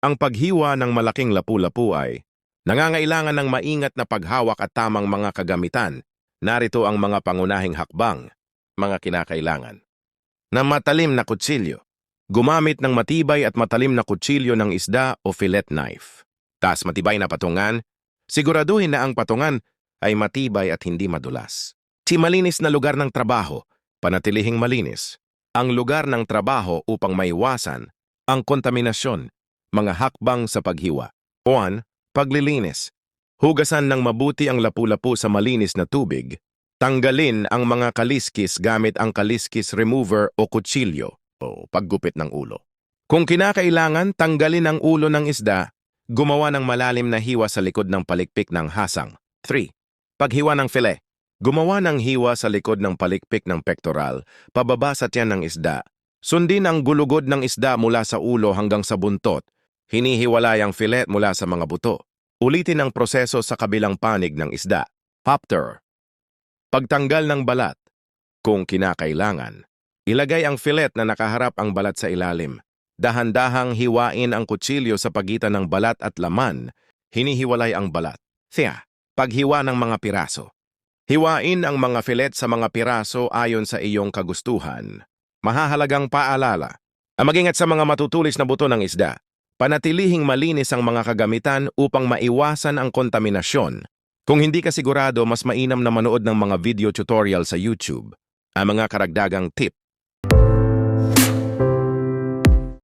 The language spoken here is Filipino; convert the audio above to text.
Ang paghiwa ng malaking lapu-lapu ay nangangailangan ng maingat na paghawak at tamang mga kagamitan. Narito ang mga pangunahing hakbang, mga kinakailangan. Na matalim na kutsilyo. Gumamit ng matibay at matalim na kutsilyo ng isda o fillet knife. Tas matibay na patungan. Siguraduhin na ang patungan ay matibay at hindi madulas. Si malinis na lugar ng trabaho, panatilihing malinis. Ang lugar ng trabaho upang maiwasan ang kontaminasyon, mga hakbang sa paghiwa. 1. Paglilinis. Hugasan ng mabuti ang lapu-lapu sa malinis na tubig. Tanggalin ang mga kaliskis gamit ang kaliskis remover o kutsilyo o paggupit ng ulo. Kung kinakailangan, tanggalin ang ulo ng isda. Gumawa ng malalim na hiwa sa likod ng palikpik ng hasang. 3. Paghiwa ng fillet. Gumawa ng hiwa sa likod ng palikpik ng pectoral, pababa sa tiyan ng isda. Sundin ang gulugod ng isda mula sa ulo hanggang sa buntot. Hinihiwalay ang fillet mula sa mga buto. Ulitin ang proseso sa kabilang panig ng isda. After. Pagtanggal ng balat. Kung kinakailangan, ilagay ang fillet na nakaharap ang balat sa ilalim. Dahan-dahang hiwain ang kutsilyo sa pagitan ng balat at laman. Hinihiwalay ang balat. Paghiwa ng mga piraso. Hiwain ang mga fillet sa mga piraso ayon sa iyong kagustuhan. Mahahalagang paalala. Mag-ingat sa mga matutulis na buto ng isda. Panatilihing malinis ang mga kagamitan upang maiwasan ang kontaminasyon. Kung hindi ka sigurado, mas mainam na manood ng mga video tutorial sa YouTube. Ang mga karagdagang tip.